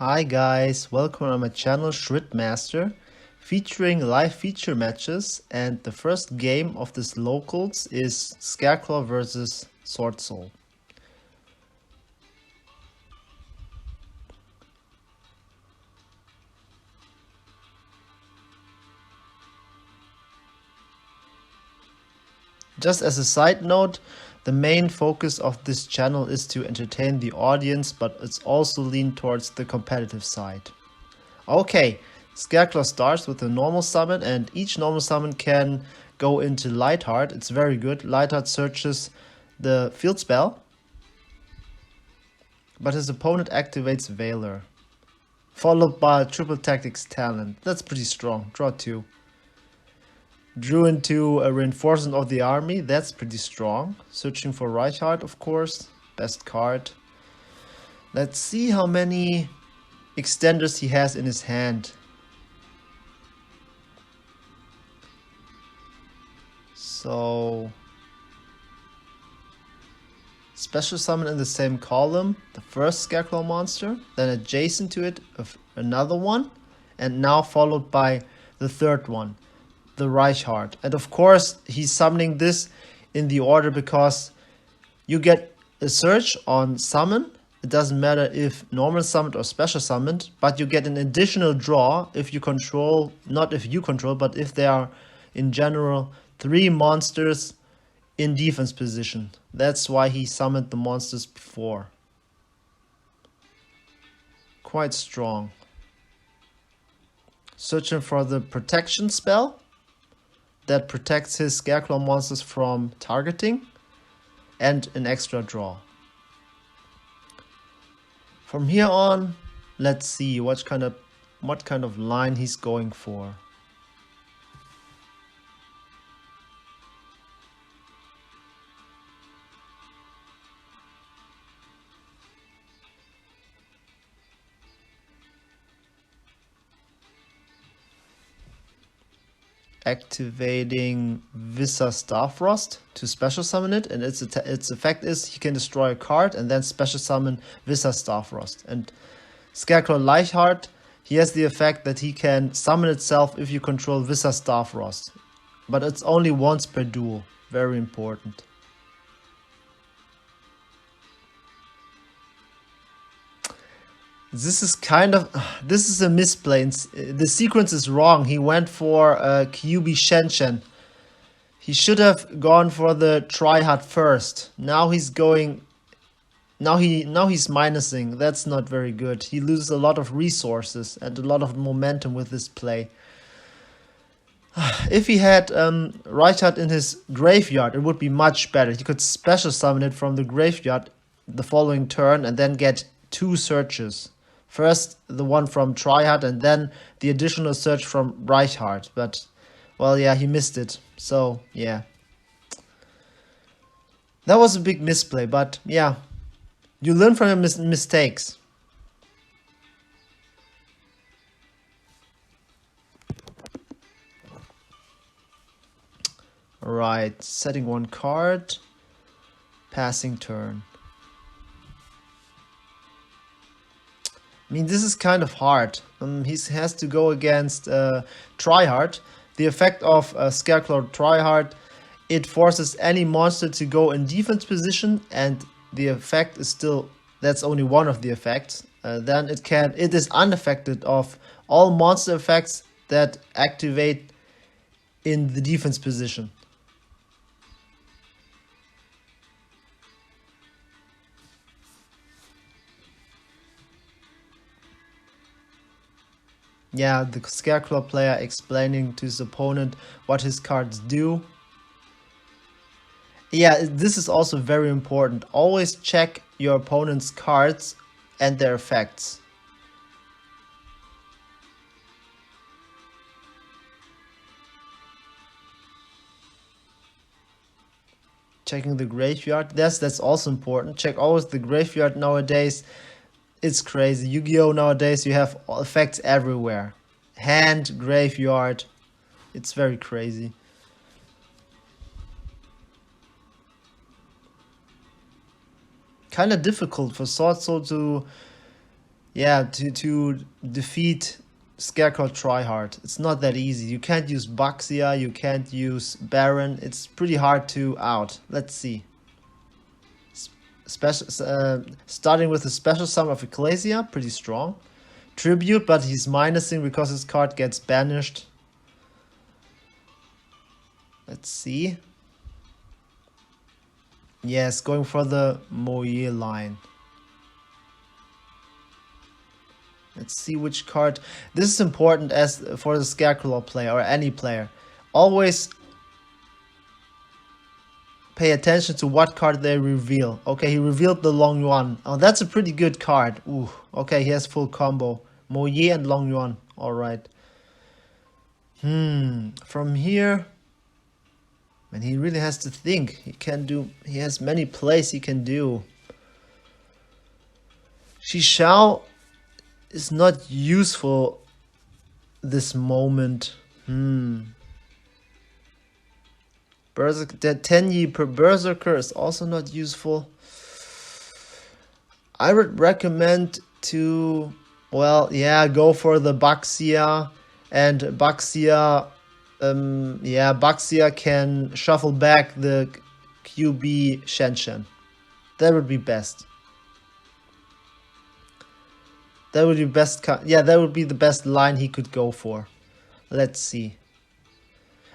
Hi guys, welcome on my channel Shurit featuring live feature matches, and the first game of this locals is Scareclaw versus Swordsoul. Just as a side note, the main focus of this channel is to entertain the audience, but it's also leaned towards the competitive side. Okay, Scareclaw starts with a normal summon, and each normal summon can go into Lightheart. It's very good. Lightheart searches the field spell, but his opponent activates Veiler, followed by Triple Tactics Talent. That's pretty strong. Draw 2. Drew into a reinforcement of the army. That's pretty strong. Searching for Reichardt, of course. Best card. Let's see how many extenders he has in his hand. So, special summon in the same column, the first Scareclaw monster, then adjacent to it another one, and now followed by the third one, the Reichardt. And of course, he's summoning this in the order because you get a search on summon. It doesn't matter if normal summoned or special summoned, but you get an additional draw if you control, not if you control, but if there are in general 3 monsters in defense position. That's why he summoned the monsters before. Quite strong. Searching for the protection spell that protects his Scareclaw monsters from targeting, and an extra draw. From here on, let's see what kind of line he's going for. Activating Visa Starfrost to special summon it, and its effect is he can destroy a card and then special summon Visa Starfrost. And Scareclaw Lightheart, he has the effect that he can summon itself if you control Visa Starfrost, but it's only once per duel. Very important. This is a misplay. The sequence is wrong. He went for Kyubi Shenshen. He should have gone for the Tryhard first. Now he's going. Now he's minusing. That's not very good. He loses a lot of resources and a lot of momentum with this play. If he had Reichardt in his graveyard, it would be much better. He could special summon it from the graveyard the following turn and then get 2 searches. First, the one from Tryhard, and then the additional search from Reichardt. But, well, yeah, he missed it. So, yeah. That was a big misplay, but, yeah. You learn from your mistakes. Alright, setting 1 card. Passing turn. I mean, this is kind of hard. He has to go against Tryhard. The effect of Scareclaw Tryhard, it forces any monster to go in defense position, and the effect is still, that's only one of the effects. Then it is unaffected of all monster effects that activate in the defense position. Yeah, the Scareclaw player explaining to his opponent what his cards do. Yeah, this is also very important. Always check your opponent's cards and their effects. Checking the graveyard. That's also important. Check always the graveyard nowadays. It's crazy. Yu-Gi-Oh! Nowadays you have effects everywhere. Hand, graveyard. It's very crazy. Kind of difficult for Swordsoul to Yeah, to defeat Scarecrow tryhard. It's not that easy. You can't use Baxia, you can't use Baron. It's pretty hard to out. Let's see. Special, starting with the special summon of Ecclesia, pretty strong. Tribute, but he's minusing because his card gets banished. Let's see. Yes, going for the Moye line. Let's see which card. This is important as for the Scareclaw player or any player. Always pay attention to what card they reveal. Okay, he revealed the Long Yuan. Oh, that's a pretty good card. Ooh, okay, he has full combo. Moye and Long Yuan. Alright. From here, and he really has to think. He has many plays he can do. Shishao is not useful this moment. Berserk, that 10 per Berserker is also not useful. I would recommend to, well, yeah, go for the Baxia, and Baxia, Baxia can shuffle back the QB Shenshen. That would be best. That would be best. Yeah, that would be the best line he could go for. Let's see.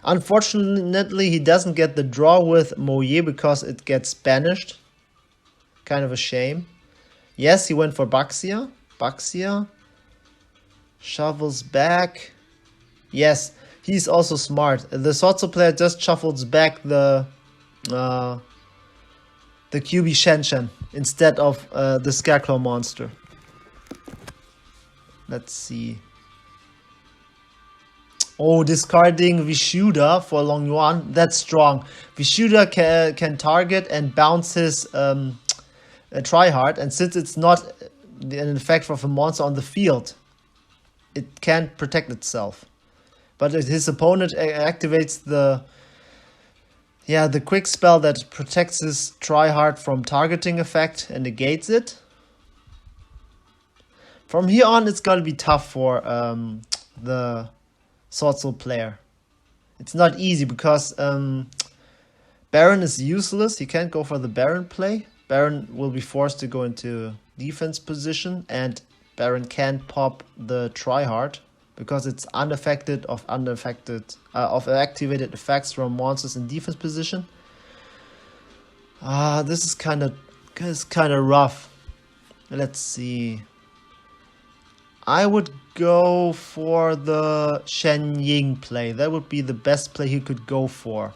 Unfortunately, he doesn't get the draw with Moye because it gets banished. Kind of a shame. Yes, he went for Baxia. Baxia shovels back. Yes, he's also smart. The Swordsoul player just shuffles back the QB Shenshen instead of the Scareclaw monster. Let's see. Oh, discarding Vishuda for Long Yuan. That's strong. Vishuda can target and bounce his tryhard, and since it's not an effect of a monster on the field, it can't protect itself. But his opponent activates the quick spell that protects his tryhard from targeting effect and negates it. From here on, it's gonna be tough for the Swordsoul player. It's not easy because Baron is useless. He can't go for the Baron play. Baron will be forced to go into defense position, and Baron can't pop the tryhard because it's unaffected of activated effects from monsters in defense position. This is kind of rough. Let's see. I would go for the Shen Ying play. That would be the best play he could go for.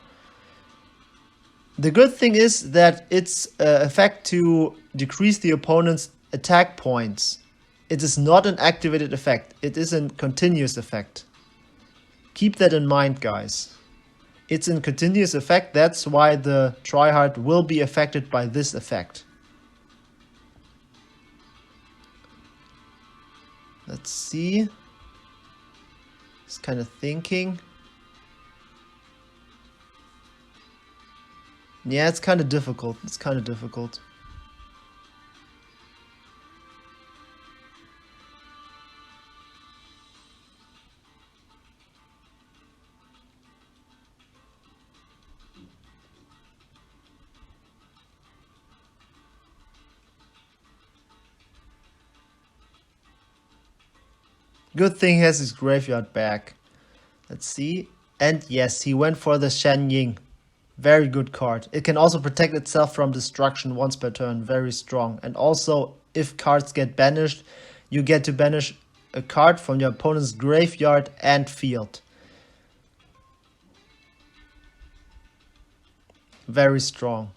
The good thing is that its effect to decrease the opponent's attack points. It is not an activated effect. It is a continuous effect. Keep that in mind, guys. It's a continuous effect. That's why the tryhard will be affected by this effect. Let's see. Just kind of thinking. Yeah, it's kind of difficult. It's kind of difficult. Good thing he has his graveyard back. Let's see. And yes, he went for the Shen Ying. Very good card. It can also protect itself from destruction once per turn. Very strong. And also, if cards get banished, you get to banish a card from your opponent's graveyard and field. Very strong.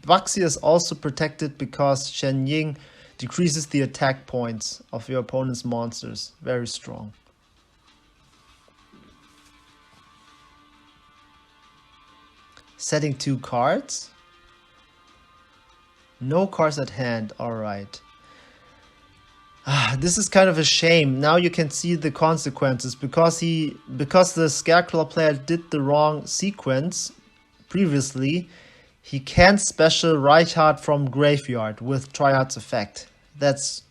Baxi is also protected because Shen Ying decreases the attack points of your opponent's monsters. Very strong. Setting 2 cards. No cards at hand. Alright. This is kind of a shame. Now you can see the consequences because the Scareclaw player did the wrong sequence previously. he can't special Reichardt from graveyard with Triad's effect. That's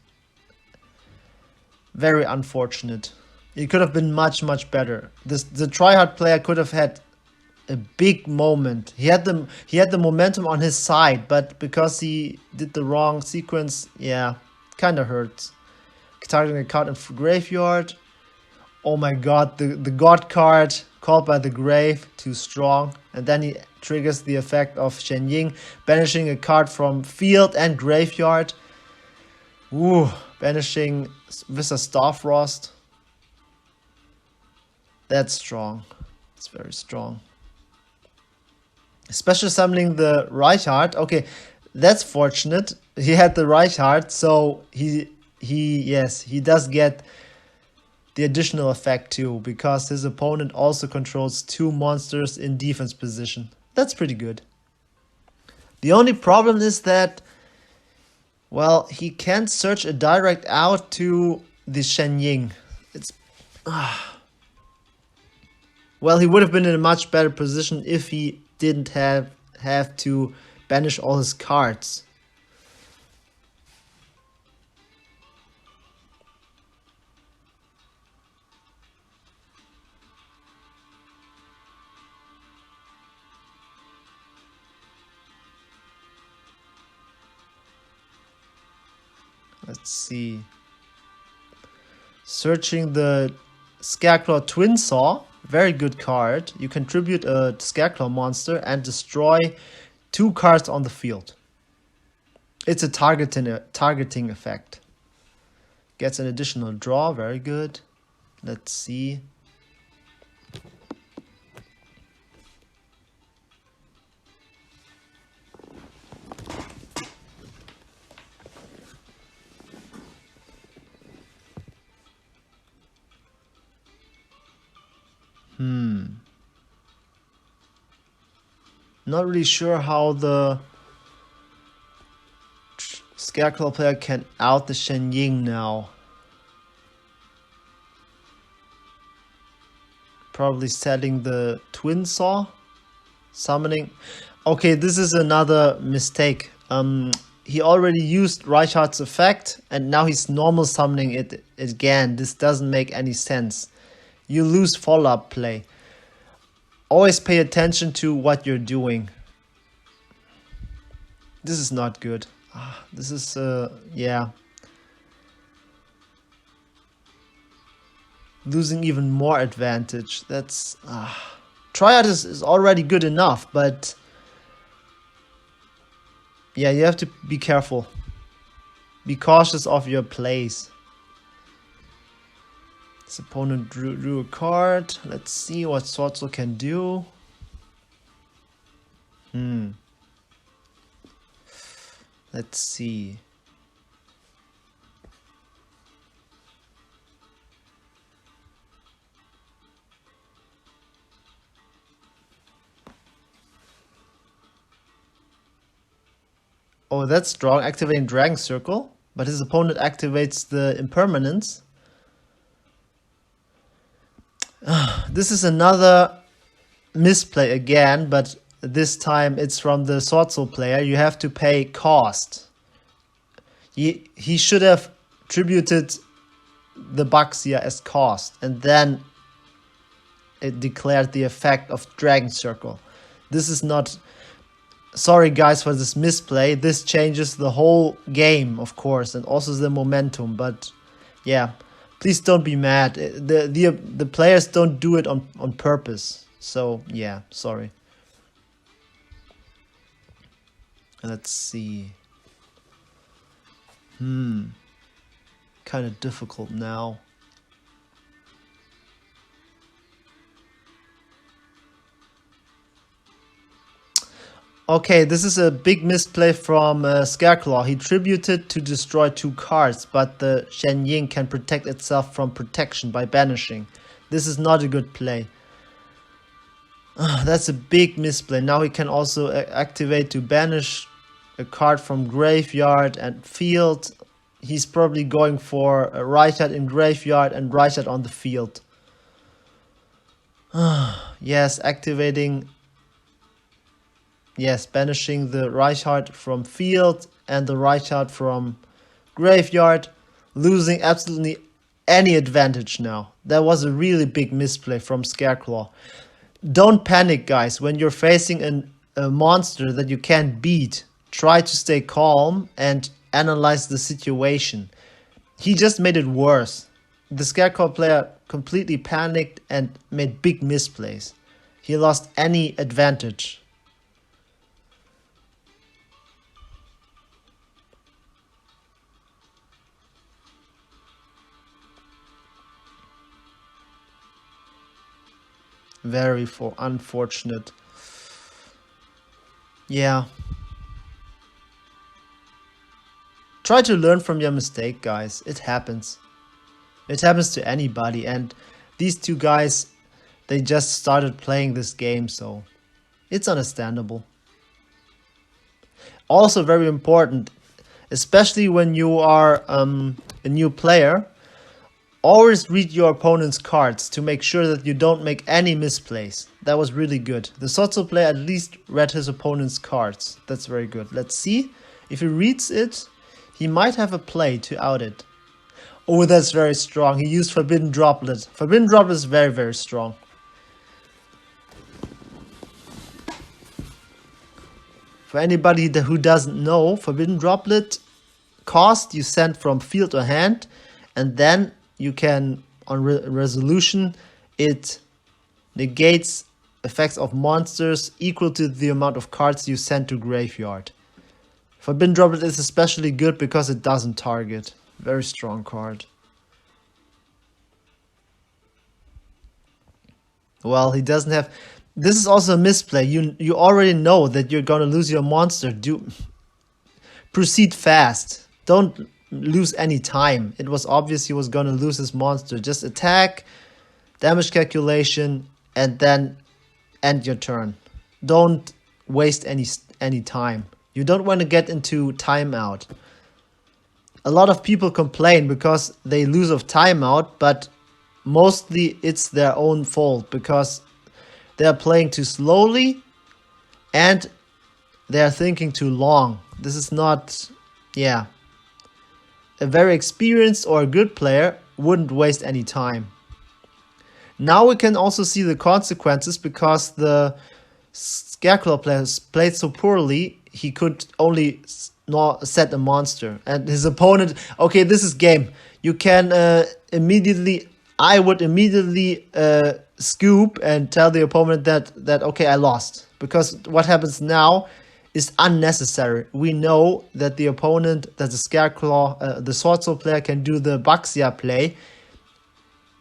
very unfortunate. It could have been much better. The Triad player could have had a big moment. He had the momentum on his side, but because he did the wrong sequence, yeah, kind of hurts. Targeting a card in graveyard. Oh my god, the god card called by the grave, too strong. And then he triggers the effect of Shen Ying, banishing a card from field and graveyard. Ooh, banishing with a Starfrost. That's strong. It's very strong. Special summoning the Reichardt. Okay, that's fortunate. He had the Reichardt, so he does get the additional effect too, because his opponent also controls 2 monsters in defense position. That's pretty good. The only problem is that, well, he can't search a direct out to the Shen Ying. It's well, he would have been in a much better position if he didn't have to banish all his cards. Let's see. Searching the Scareclaw Twin Saw. Very good card. You can tribute a Scareclaw monster and destroy 2 cards on the field. It's a targeting effect. Gets an additional draw. Very good. Let's see. Not really sure how the Scareclaw player can out the Shen Ying now. Probably setting the Twin Saw. Summoning. Okay, this is another mistake. He already used Reichardt's effect and now he's normal summoning it again. This doesn't make any sense. You lose follow-up play. Always pay attention to what you're doing. This is not good. This is, yeah. Losing even more advantage. That's... Triad is already good enough, but... yeah, you have to be careful. Be cautious of your plays. His opponent drew a card. Let's see what Swordsoul can do. Let's see. Oh, that's strong. Activating Dragon Circle. But his opponent activates the Impermanence. This is another misplay again, but this time it's from the Swordsoul player. You have to pay cost. He should have tributed the Baxia as cost, and then it declared the effect of Dragon Circle. This is not... Sorry guys for this misplay. This changes the whole game, of course, and also the momentum, but yeah. Please don't be mad. The players don't do it on purpose. So yeah, sorry. Let's see. Kind of difficult now. Okay, this is a big misplay from Scareclaw. He tributed to destroy 2 cards, but the Shen Ying can protect itself from protection by banishing. This is not a good play. That's a big misplay. Now he can also activate to banish a card from graveyard and field. He's probably going for a Reichardt in graveyard and Reichardt on the field. Yes, activating yes, banishing the Reichard from field and the Reichard from graveyard, losing absolutely any advantage now. That was a really big misplay from Scareclaw. Don't panic, guys, when you're facing a monster that you can't beat. Try to stay calm and analyze the situation. He just made it worse. The Scarecrow player completely panicked and made big misplays. He lost any advantage. Very unfortunate. Yeah. Try to learn from your mistake, guys. It happens. It happens to anybody, and these two guys, they just started playing this game, so it's understandable. Also very important, especially when you are a new player, always read your opponent's cards to make sure that you don't make any misplays. That was really good. The Swordsoul player at least read his opponent's cards. That's very good. Let's see. If he reads it, he might have a play to out it. Oh, that's very strong. He used Forbidden Droplet. Forbidden Droplet is very, very strong. For anybody who doesn't know, Forbidden Droplet cost you send from field or hand, and then you can, on resolution, it negates effects of monsters equal to the amount of cards you send to graveyard. Forbidden Droplet is especially good because it doesn't target. Very strong card. Well, he doesn't have... This is also a misplay. You already know that you're gonna lose your monster. Proceed fast. Don't lose any time. It was obvious he was gonna lose his monster. Just attack, damage calculation, and then end your turn. Don't waste any time. You don't want to get into timeout. A lot of people complain because they lose of timeout, but mostly it's their own fault because they are playing too slowly and they are thinking too long. This is not, yeah. A very experienced or a good player wouldn't waste any time. Now we can also see the consequences because the Scareclaw player played so poorly, he could only not set a monster. And his opponent, okay, this is game. You can I would immediately scoop and tell the opponent that okay, I lost. Because what happens now is unnecessary. We know that the opponent, that the Scareclaw, the Swordsoul player can do the Baxia play,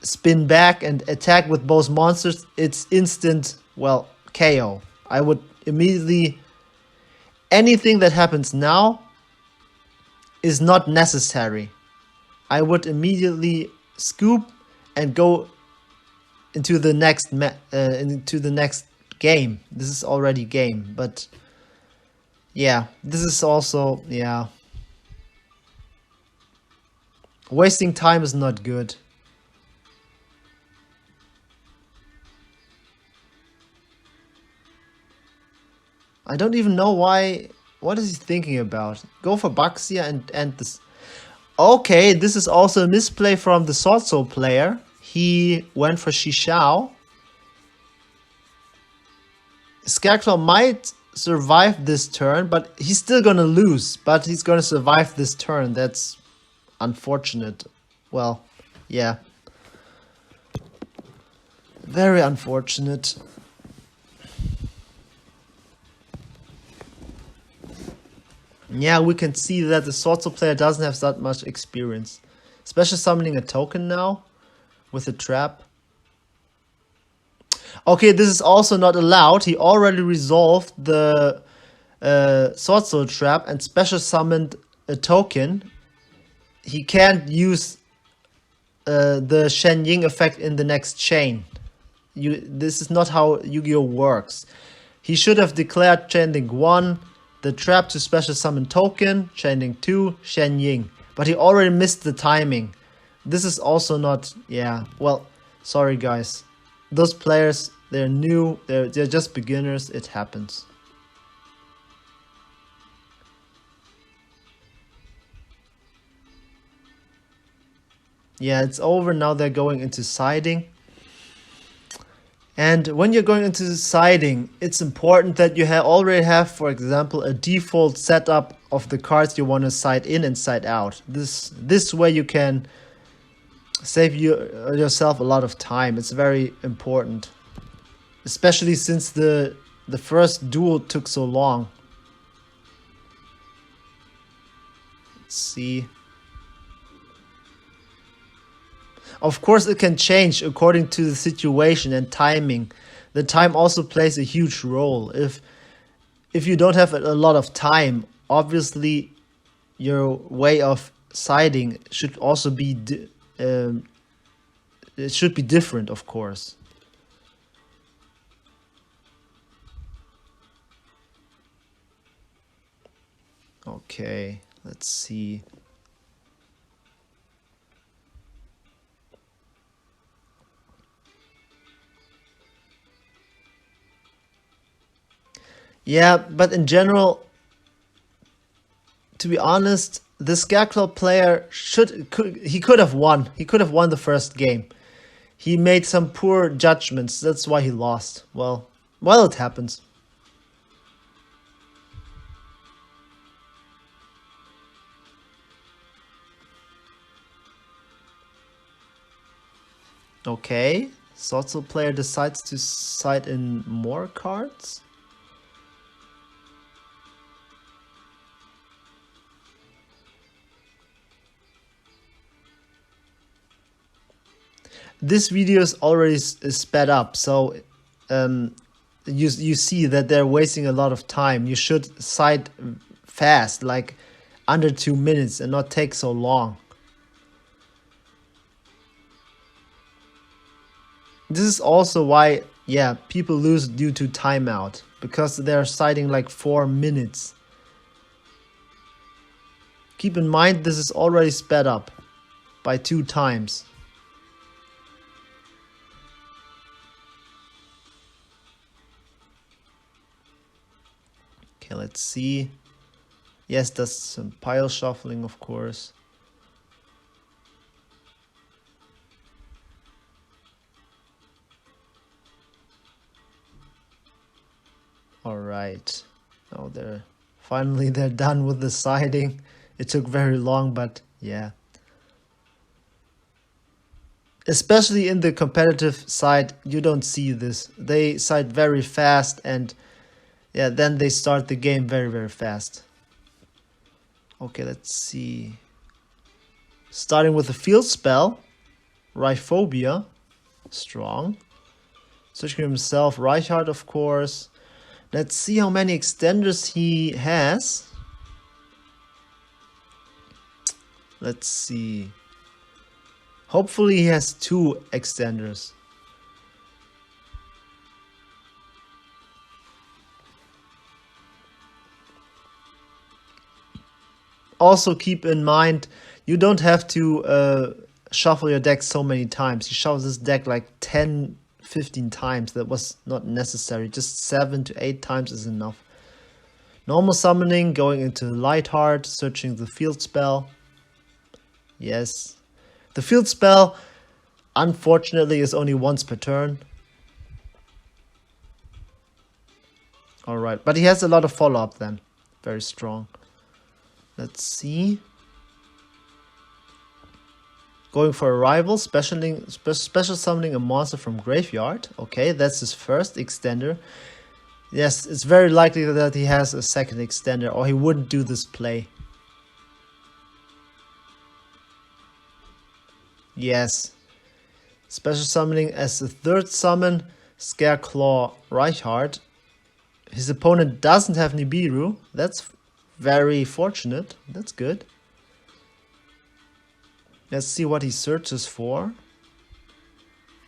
spin back and attack with both monsters. It's instant, well, KO. I would immediately... Anything that happens now is not necessary. I would immediately scoop and go into the next game. This is already game, but yeah, this is also, yeah. Wasting time is not good. I don't even know why. What is he thinking about? Go for Baxia and end this. Okay, this is also a misplay from the Swordsoul player. He went for Shishao. Scareclaw might survive this turn, but he's still gonna lose. But he's gonna survive this turn. That's unfortunate. Well, yeah. Very unfortunate. Yeah, we can see that the Swordsoul player doesn't have that much experience. Especially summoning a token now with a trap. Okay, this is also not allowed. He already resolved the Swordsoul trap and special summoned a token. He can't use the Shen Ying effect in the next chain. This is not how Yu-Gi-Oh works. He should have declared Chain Link 1, the trap to special summon token, Chain Link 2, Shen Ying. But he already missed the timing. This is also not, yeah, well, sorry guys. Those players, they're new, they're just beginners, it happens. Yeah, it's over. Now they're going into siding. And when you're going into siding, it's important that you already have, for example, a default setup of the cards you want to side in and side out. This way you can save yourself a lot of time. It's very important, especially since the first duel took so long. Let's see. Of course, it can change according to the situation and timing. The time also plays a huge role. If you don't have a lot of time, obviously your way of siding should also be it should be different, of course. Okay, let's see. Yeah, but in general, to be honest, the Scareclaw player could have won. He could have won the first game. He made some poor judgments. That's why he lost. Well, it happens. Okay, Swordsoul player decides to side in more cards. This video is already sped up, so you see that they're wasting a lot of time. You should side fast, like under 2 minutes, and not take so long. This is also why, yeah, people lose due to timeout, because they're siding like 4 minutes. Keep in mind, this is already sped up by 2 times. Okay, let's see. Yes, that's some pile shuffling, of course. Alright. Now they're done with the siding. It took very long, but yeah. Especially in the competitive side, you don't see this. They side very fast, and yeah, then they start the game very, very fast. Okay, let's see. Starting with a field spell. Rhyphobia. Strong. Searching himself. Reichard, of course. Let's see how many extenders he has. Let's see. Hopefully he has 2 extenders. Also keep in mind, you don't have to shuffle your deck so many times. You shuffle this deck like 10, 15 times. That was not necessary. Just 7 to 8 times is enough. Normal summoning, going into Lightheart, searching the field spell. Yes. The field spell, unfortunately, is only once per turn. Alright, but he has a lot of follow-up then. Very strong. Let's see. Going for a rival, special summoning a monster from graveyard. Okay, that's his first extender. Yes, it's very likely that he has a second extender, or he wouldn't do this play. Yes. Special summoning as the third summon, Scareclaw Reichard. His opponent doesn't have Nibiru. That's very fortunate. That's good. Let's see what he searches for.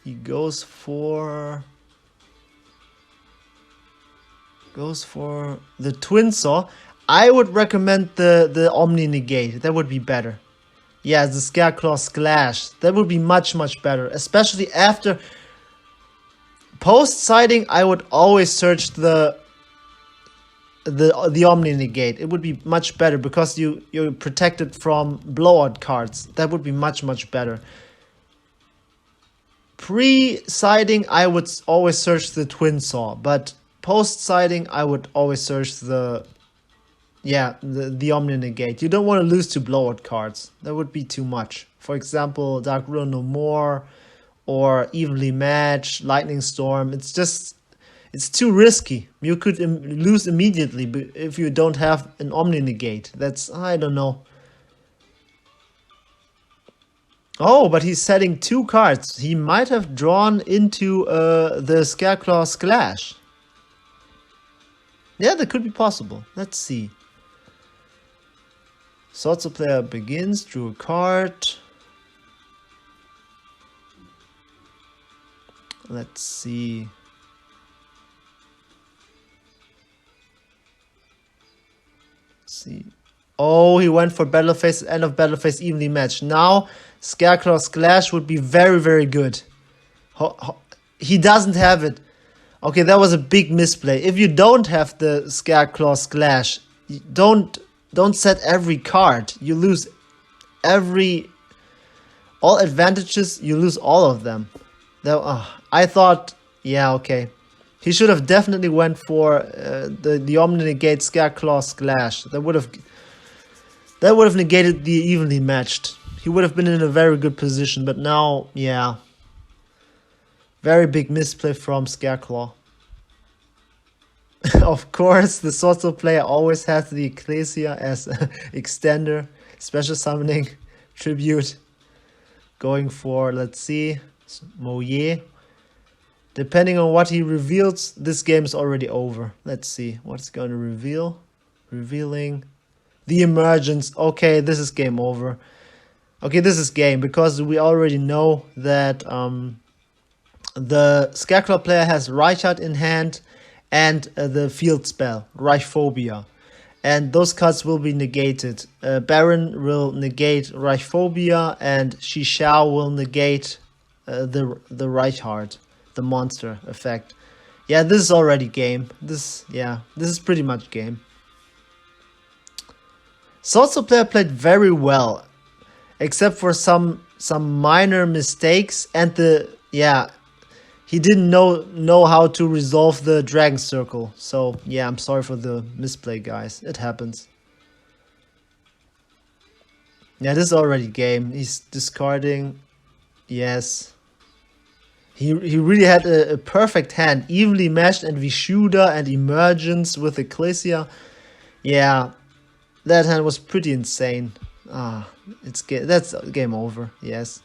He goes for the Twin Saw. I would recommend the Omni Negate. That would be better. Yeah, the Scareclaw Splash. That would be much, much better. Especially after post-siding, I would always search the the Omni negate. It would be much better because you're protected from blowout cards. That would be much better. Pre-siding, I would always search the Twin Saw, but post-siding, I would always search the Omni negate. You don't want to lose to blowout cards. That would be too much. For example, Dark Ruin No More, or Evenly Matched, Lightning Storm. It's too risky. You could lose immediately if you don't have an Omni negate. That's, I don't know. Oh, but he's setting 2 cards. He might have drawn into the Scareclaw Splash. Yeah, that could be possible. Let's see. Swordsoul player begins, drew a card. Let's see. Oh, he went for battle phase, end of battle phase, evenly matched. Now, Scareclaw Splash would be very good. He doesn't have it. Okay, that was a big misplay. If you don't have the Scareclaw Splash, don't set every card. You lose all advantages. You lose all of them. I thought, yeah, okay. He should have definitely went for the Omni negate Scareclaw Splash. That would have negated the evenly matched. He would have been in a very good position, but now, yeah. Very big misplay from Scareclaw. Of course, the Swordsoul player always has the Ecclesia as extender, special summoning, tribute. Going for, let's see, Moye. Depending on what he reveals, this game is already over. Let's see what's going to reveal. Revealing the emergence. Okay, this is game over. Okay, this is game because we already know that the Scareclaw player has Reichard in hand and the field spell, Reichphobia. And those cards will be negated. Baron will negate Reichphobia and Shishao will negate the Reichard. The monster effect. Yeah, this is already game. This is pretty much game. Swordsoul player played very well, except for some minor mistakes and he didn't know how to resolve the Dragon Circle. So yeah, I'm sorry for the misplay, guys. It happens. Yeah, this is already game. He's discarding. Yes. He really had a perfect hand, evenly matched and Vishuddha and Emergence with Ecclesia. Yeah, that hand was pretty insane. That's game over. Yes.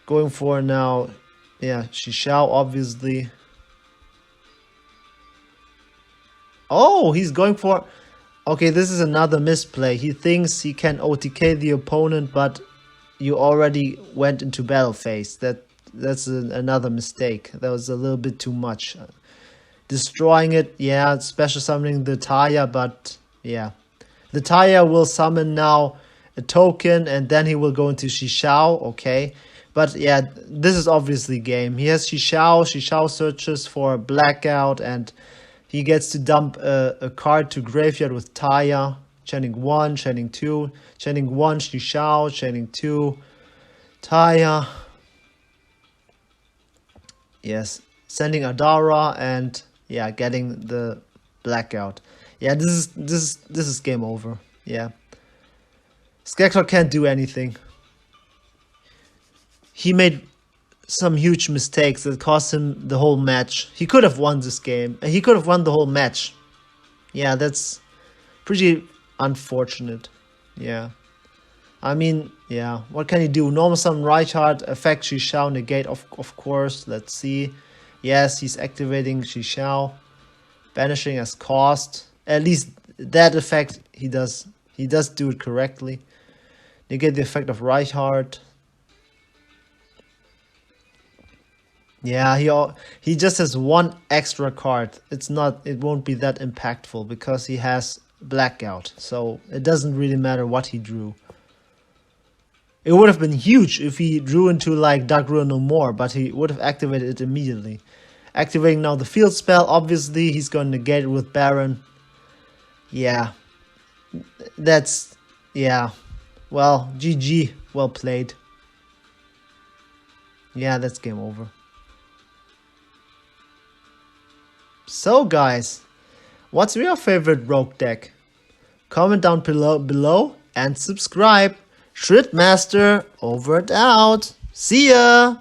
Going for now, yeah, Shishao obviously. Oh, he's going for. Okay, this is another misplay. He thinks he can OTK the opponent, but you already went into battle phase. That's another mistake. That was a little bit too much. Destroying it, yeah, special summoning the Taya, but yeah. The Taya will summon now a token and then he will go into Shishao, okay. But yeah, this is obviously game. He has Shishao, Shishao searches for Blackout and he gets to dump a card to graveyard with Taya. Chaining 1, chaining 2, chaining 1, Shishao, chaining 2, Taya. Yes, sending Adara and yeah, getting the Blackout. Yeah, this is game over. Yeah, Scareclaw can't do anything. He made some huge mistakes that cost him the whole match. He could have won this game. He could have won the whole match. Yeah, that's pretty unfortunate. Yeah. I mean, yeah, what can he do? Normal summon Reichard, affect Shishao, negate, of course. Let's see. Yes, he's activating Shishao. Banishing as cost. At least that effect, he does do it correctly. Negate the effect of Reichard. Yeah, he just has one extra card. It won't be that impactful because he has Blackout. So it doesn't really matter what he drew. It would have been huge if he drew into like Dark Ruin No More, but he would have activated it immediately. Activating now the field spell. Obviously, he's going to negate it with Baron. Yeah. That's... yeah. Well, GG. Well played. Yeah, that's game over. So, guys, what's your favorite rogue deck? Comment down below and subscribe. Shurit Master, over and out. See ya!